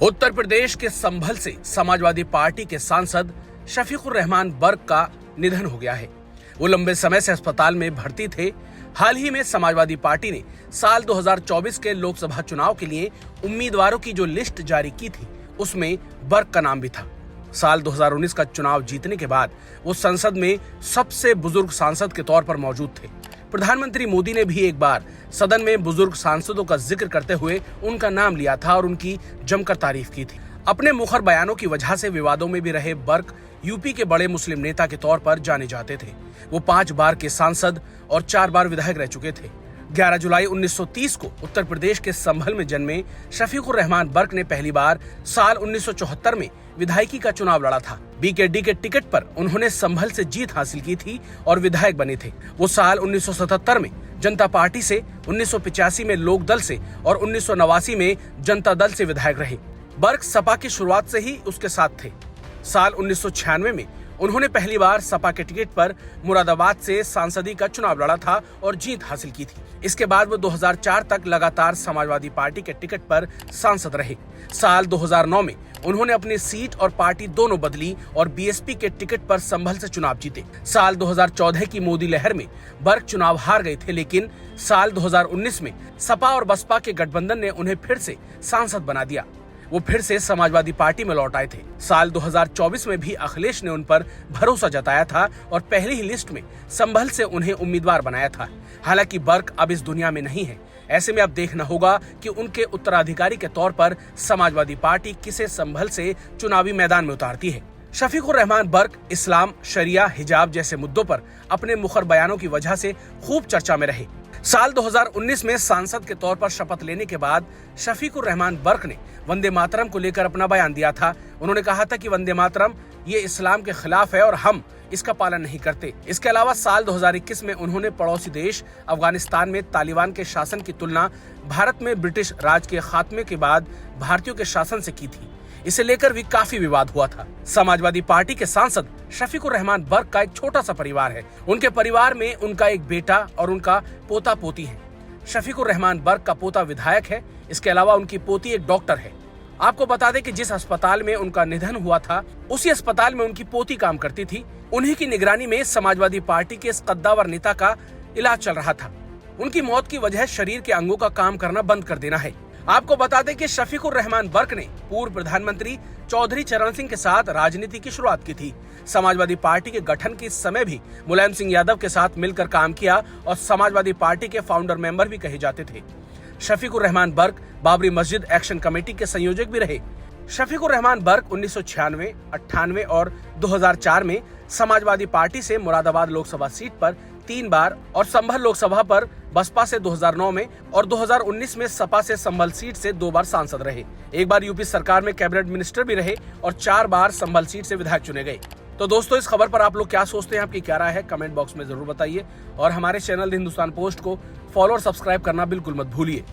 उत्तर प्रदेश के संभल से समाजवादी पार्टी के सांसद शफीकुर रहमान बर्क का निधन हो गया है। वो लंबे समय से अस्पताल में भर्ती थे। हाल ही में समाजवादी पार्टी ने साल 2024 के लोकसभा चुनाव के लिए उम्मीदवारों की जो लिस्ट जारी की थी, उसमें बर्क का नाम भी था। साल 2019 का चुनाव जीतने के बाद वो संसद में सबसे बुजुर्ग सांसद के तौर पर मौजूद थे। प्रधानमंत्री मोदी ने भी एक बार सदन में बुजुर्ग सांसदों का जिक्र करते हुए उनका नाम लिया था और उनकी जमकर तारीफ की थी। अपने मुखर बयानों की वजह से विवादों में भी रहे बर्क यूपी के बड़े मुस्लिम नेता के तौर पर जाने जाते थे। वो 5 बार के सांसद और 4 बार विधायक रह चुके थे। 11 जुलाई 1930 को उत्तर प्रदेश के संभल में जन्मे शफीकुर रहमान बर्क ने पहली बार साल 1974 में विधायकी का चुनाव लड़ा था। बीकेडी के टिकट पर उन्होंने संभल से जीत हासिल की थी और विधायक बने थे। वो साल 1977 में जनता पार्टी से, 1985 में लोक दल से और 1989 में जनता दल से विधायक रहे। बर्क सपा की शुरुआत से ही उसके साथ थे। साल 1996 में उन्होंने पहली बार सपा के टिकट पर मुरादाबाद से सांसदी का चुनाव लड़ा था और जीत हासिल की थी। इसके बाद वो 2004 तक लगातार समाजवादी पार्टी के टिकट पर सांसद रहे। साल 2009 में उन्होंने अपनी सीट और पार्टी दोनों बदली और बीएसपी के टिकट पर संभल से चुनाव जीते। साल 2014 की मोदी लहर में बर्क चुनाव हार गए थे, लेकिन साल 2019 में सपा और बसपा के गठबंधन ने उन्हें फिर से सांसद बना दिया। वो फिर से समाजवादी पार्टी में लौट आए थे। साल 2024 में भी अखिलेश ने उन पर भरोसा जताया था और पहली ही लिस्ट में संभल से उन्हें उम्मीदवार बनाया था। हालांकि बर्क अब इस दुनिया में नहीं है। ऐसे में अब देखना होगा कि उनके उत्तराधिकारी के तौर पर समाजवादी पार्टी किसे संभल से चुनावी मैदान में उतारती है। शफीकुर रहमान बर्क इस्लाम, शरिया, हिजाब जैसे मुद्दों पर अपने मुखर बयानों की वजह से खूब चर्चा में रहे। साल 2019 में सांसद के तौर पर शपथ लेने के बाद शफीकुर रहमान बर्क ने वंदे मातरम को लेकर अपना बयान दिया था। उन्होंने कहा था कि वंदे मातरम ये इस्लाम के खिलाफ है और हम इसका पालन नहीं करते। इसके अलावा साल 2021 में उन्होंने पड़ोसी देश अफगानिस्तान में तालिबान के शासन की तुलना भारत में ब्रिटिश राज के खात्मे के बाद भारतीयों के शासन से की थी। इसे लेकर भी काफी विवाद हुआ था। समाजवादी पार्टी के सांसद शफीकुर रहमान बर्क का एक छोटा सा परिवार है। उनके परिवार में उनका एक बेटा और उनका पोता पोती है। शफीकुर रहमान बर्क का पोता विधायक है। इसके अलावा उनकी पोती एक डॉक्टर है। आपको बता दें कि जिस अस्पताल में उनका निधन हुआ था, उसी अस्पताल में उनकी पोती काम करती थी। उन्हीं की निगरानी में समाजवादी पार्टी के इस कद्दावर नेता का इलाज चल रहा था। उनकी मौत की वजह शरीर के अंगों का काम करना बंद कर देना है। आपको बता दें कि शफीकुर रहमान बर्क ने पूर्व प्रधानमंत्री चौधरी चरण सिंह के साथ राजनीति की शुरुआत की थी। समाजवादी पार्टी के गठन के समय भी मुलायम सिंह यादव के साथ मिलकर काम किया और समाजवादी पार्टी के फाउंडर मेंबर भी कहे जाते थे। शफीकुर रहमान बर्क बाबरी मस्जिद एक्शन कमेटी के संयोजक भी रहे। शफीकुर रहमान बर्क 1996, 98 और 2004 में समाजवादी पार्टी से मुरादाबाद लोकसभा सीट पर 3 बार और संभल लोकसभा पर बसपा से 2009 में और 2019 में सपा से संभल सीट से 2 बार सांसद रहे। एक बार यूपी सरकार में कैबिनेट मिनिस्टर भी रहे और 4 बार संभल सीट से विधायक चुने गए। तो दोस्तों, इस खबर पर आप लोग क्या सोचते हैं? आपकी क्या राय है? कमेंट बॉक्स में जरूर बताइए और हमारे चैनल हिंदुस्तान पोस्ट को फॉलो और सब्सक्राइब करना बिल्कुल मत भूलिए।